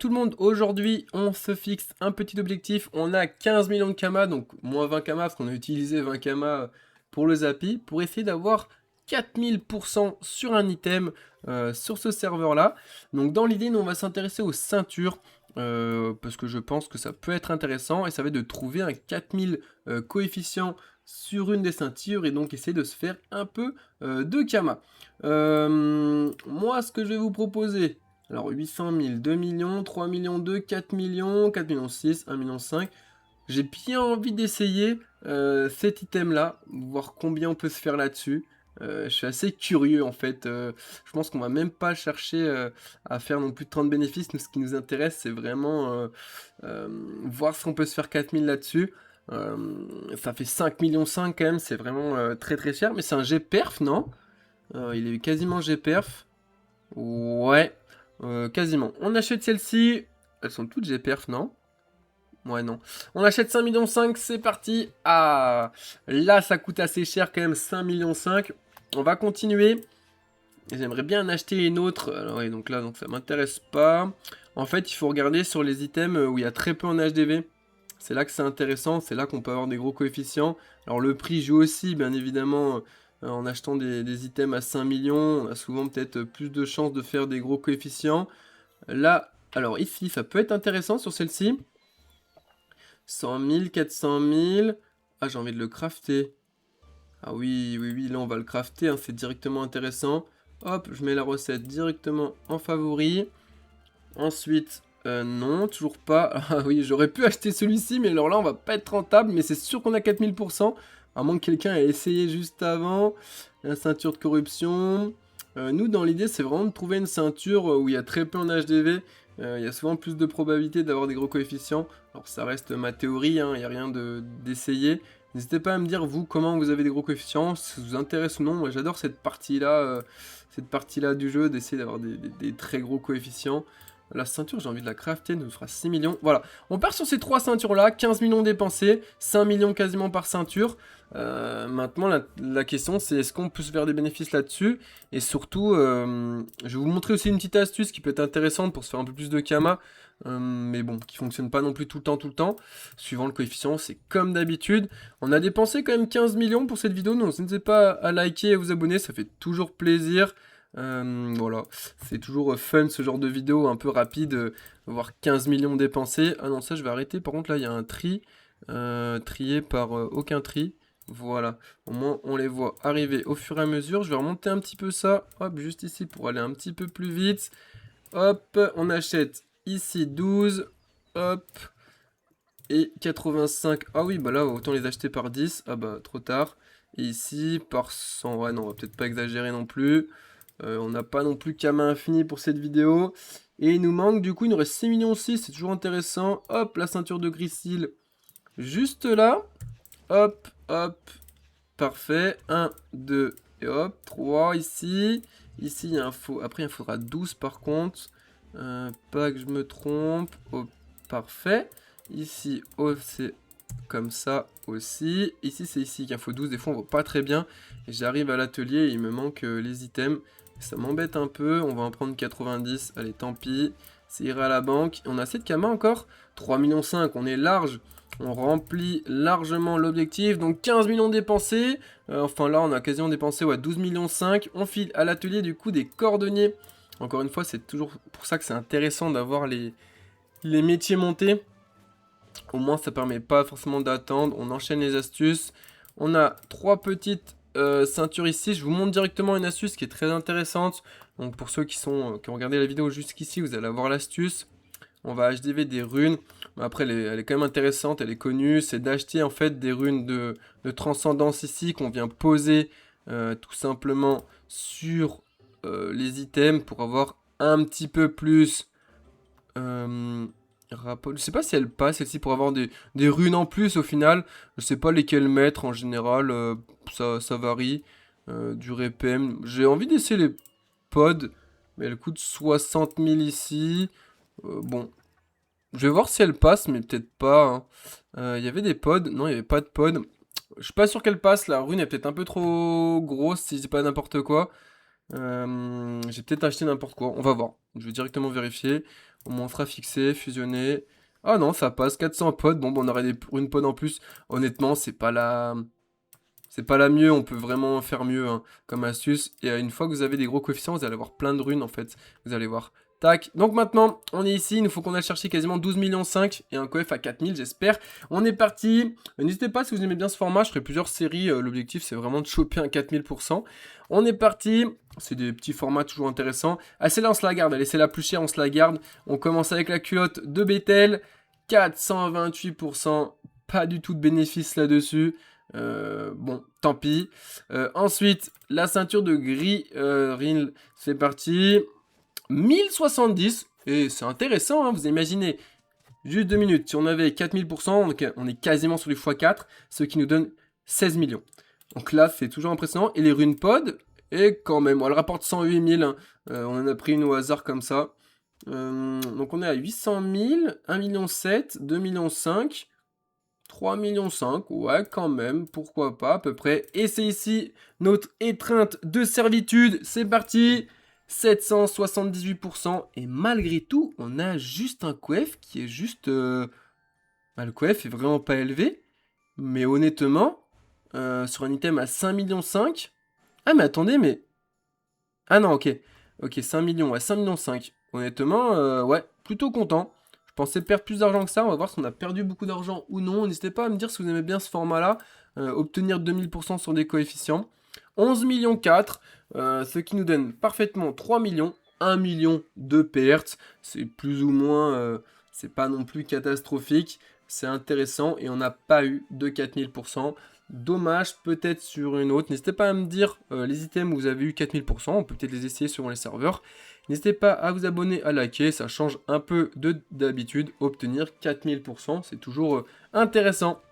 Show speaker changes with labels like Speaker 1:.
Speaker 1: Tout le monde, aujourd'hui, on se fixe un petit objectif. On a 15 millions de kamas, donc moins 20 kamas, parce qu'on a utilisé 20 kamas pour le Zappi, pour essayer d'avoir 4000% sur un item sur ce serveur-là. Donc dans l'idée, nous, on va s'intéresser aux ceintures, parce que je pense que ça peut être intéressant, et ça va être de trouver un 4000 coefficient sur une des ceintures, et donc essayer de se faire un peu de kamas. Moi, ce que je vais vous proposer... Alors 800 000, 2 millions, 3 millions 2, 4 millions, 4 millions 6, 1 million 5. J'ai bien envie d'essayer cet item-là, voir combien on peut se faire là-dessus. Je suis assez curieux en fait. Je pense qu'on va même pas chercher à faire non plus de 30 bénéfices. Nous, ce qui nous intéresse, c'est vraiment voir si on peut se faire 4000 là-dessus. Ça fait 5 millions 5 quand même, c'est vraiment très très cher. Mais c'est un G-perf, non? Il est quasiment G-perf. Ouais. Quasiment. On achète celle-ci. Elles sont toutes GPerf, non? Ouais, non. On achète 5 millions 5, c'est parti. Ah, là, ça coûte assez cher quand même, 5 millions 5. On va continuer. J'aimerais bien en acheter une autre. Alors, oui, donc là, donc ça m'intéresse pas. En fait, il faut regarder sur les items où il y a très peu en HDV. C'est là que c'est intéressant, c'est là qu'on peut avoir des gros coefficients. Alors le prix joue aussi, bien évidemment, en achetant des items à 5 millions, on a souvent peut-être plus de chances de faire des gros coefficients. Là, alors ici, ça peut être intéressant sur celle-ci. 100 000, 400 000. Ah, j'ai envie de le crafter. Ah oui, oui, oui, là on va le crafter, hein, c'est directement intéressant. Hop, je mets la recette directement en favori. Ensuite, non, toujours pas. Ah oui, j'aurais pu acheter celui-ci, mais alors là, on va pas être rentable, mais c'est sûr qu'on a 4000%. À moins que quelqu'un ait essayé juste avant. La ceinture de corruption. Nous, dans l'idée, c'est vraiment de trouver une ceinture où il y a très peu en HDV. Il y a souvent plus de probabilité d'avoir des gros coefficients. Alors, ça reste ma théorie, hein, il n'y a rien d'essayer. N'hésitez pas à me dire, vous, comment vous avez des gros coefficients, si ça vous intéresse ou non. Moi, j'adore cette partie-là du jeu, d'essayer d'avoir des très gros coefficients. La ceinture, j'ai envie de la crafter, nous fera 6 millions. Voilà, on part sur ces trois ceintures-là, 15 millions dépensés, 5 millions quasiment par ceinture. Maintenant, la question, c'est est-ce qu'on peut se faire des bénéfices là-dessus? Et surtout, je vais vous montrer aussi une petite astuce qui peut être intéressante pour se faire un peu plus de kama. Mais bon, qui fonctionne pas non plus tout le temps. Suivant le coefficient, c'est comme d'habitude. On a dépensé quand même 15 millions pour cette vidéo, donc n'hésitez pas à liker et à vous abonner, ça fait toujours plaisir. Voilà, c'est toujours fun ce genre de vidéo un peu rapide, voir 15 millions dépensés. Ah non, ça je vais arrêter, par contre là il y a un tri, trié par aucun tri. Voilà, au moins on les voit arriver au fur et à mesure. Je vais remonter un petit peu ça, hop, juste ici pour aller un petit peu plus vite. Hop, on achète ici 12, hop, et 85. Ah oui, bah là autant les acheter par 10, ah bah trop tard. Et ici par 100, ouais non, on va peut-être pas exagérer non plus. On n'a pas non plus Kama infini pour cette vidéo. Et il nous manque, du coup, il nous reste 6 millions 6, c'est toujours intéressant. Hop, la ceinture de Grisil, juste là. Hop, hop, parfait. 1, 2, et hop, 3 ici. Ici, il y a un faux. Après, il faudra 12 par contre. Pas que je me trompe. Oh, parfait. Ici, oh, c'est comme ça aussi. Ici, c'est ici qu'il faut 12. Des fois, on voit pas très bien. Et j'arrive à l'atelier et il me manque les items. Ça m'embête un peu. On va en prendre 90. Allez, tant pis. Ça ira à la banque. On a assez de Kama encore. 3 millions 5. On est large. On remplit largement l'objectif. Donc 15 millions dépensés. Enfin là, on a quasiment dépensé 12 millions 5. On file à l'atelier du coup des cordonniers. Encore une fois, c'est toujours pour ça que c'est intéressant d'avoir les métiers montés. Au moins, ça permet pas forcément d'attendre. On enchaîne les astuces. On a 3 petites ceintures ici. Je vous montre directement une astuce qui est très intéressante. Donc pour ceux qui ont regardé la vidéo jusqu'ici, vous allez avoir l'astuce. On va HDV des runes. Après, elle est quand même intéressante, elle est connue. C'est d'acheter en fait des runes de transcendance ici qu'on vient poser tout simplement sur les items pour avoir un petit peu plus. Je sais pas si elle passe celle-ci pour avoir des runes en plus au final. Je sais pas lesquelles mettre en général. Ça varie. Du RPM. J'ai envie d'essayer les pods. Mais elle coûte 60 000 ici. Bon, je vais voir si elle passe, mais peut-être pas. Il y avait des pods. Non, il n'y avait pas de pods. Je suis pas sûr qu'elle passe. La rune est peut-être un peu trop grosse si je dis pas n'importe quoi. J'ai peut-être acheté n'importe quoi. On va voir. Je vais directement vérifier. Au moins on sera fixé, fusionné. Ah non, ça passe, 400 pods. Bon, on aurait une pod en plus. Honnêtement, c'est pas la... C'est pas la mieux, on peut vraiment faire mieux hein, comme astuce. Et une fois que vous avez des gros coefficients, vous allez avoir plein de runes en fait. Vous allez voir. Tac. Donc maintenant, on est ici. Il nous faut qu'on aille chercher quasiment 12,5 millions et un coef à 4000, j'espère. On est parti. N'hésitez pas si vous aimez bien ce format. Je ferai plusieurs séries. L'objectif, c'est vraiment de choper un 4000%. On est parti. C'est des petits formats toujours intéressants. Ah, celle-là, on se la garde. Allez, c'est la plus chère, on se la garde. On commence avec la culotte de Bethel. 428%. Pas du tout de bénéfice là-dessus. Bon, tant pis. Ensuite, la ceinture de gris Ril, c'est parti. 1070. Et c'est intéressant, hein, vous imaginez. Juste 2 minutes. Si on avait 4000%, on est quasiment sur les x4, ce qui nous donne 16 millions. Donc là, c'est toujours impressionnant. Et les runes pod, et quand même, elle rapporte 108 000. Hein. On en a pris une au hasard comme ça. Donc on est à 800 000, 1,7 million, 2,5 millions. 3,5 millions, ouais, quand même, pourquoi pas, à peu près. Et c'est ici notre étreinte de servitude, c'est parti 778%, et malgré tout, on a juste un coef qui est juste... Bah, le coef est vraiment pas élevé, mais honnêtement, sur un item à 5,5 millions... Ah mais attendez, mais... Ah non, ok, 5 millions, ouais, 5,5 millions. Honnêtement, ouais, plutôt content. Je pensais perdre plus d'argent que ça, on va voir si on a perdu beaucoup d'argent ou non. N'hésitez pas à me dire si vous aimez bien ce format-là, obtenir 2000% sur des coefficients. 11 millions 4, ce qui nous donne parfaitement 3 millions, 1 million de pertes. C'est plus ou moins, c'est pas non plus catastrophique, c'est intéressant et on n'a pas eu de 4000%. Dommage, peut-être sur une autre. N'hésitez pas à me dire les items où vous avez eu 4000%, on peut peut-être les essayer sur les serveurs. N'hésitez pas à vous abonner, à liker, ça change un peu d'habitude. Obtenir 4000%, c'est toujours intéressant.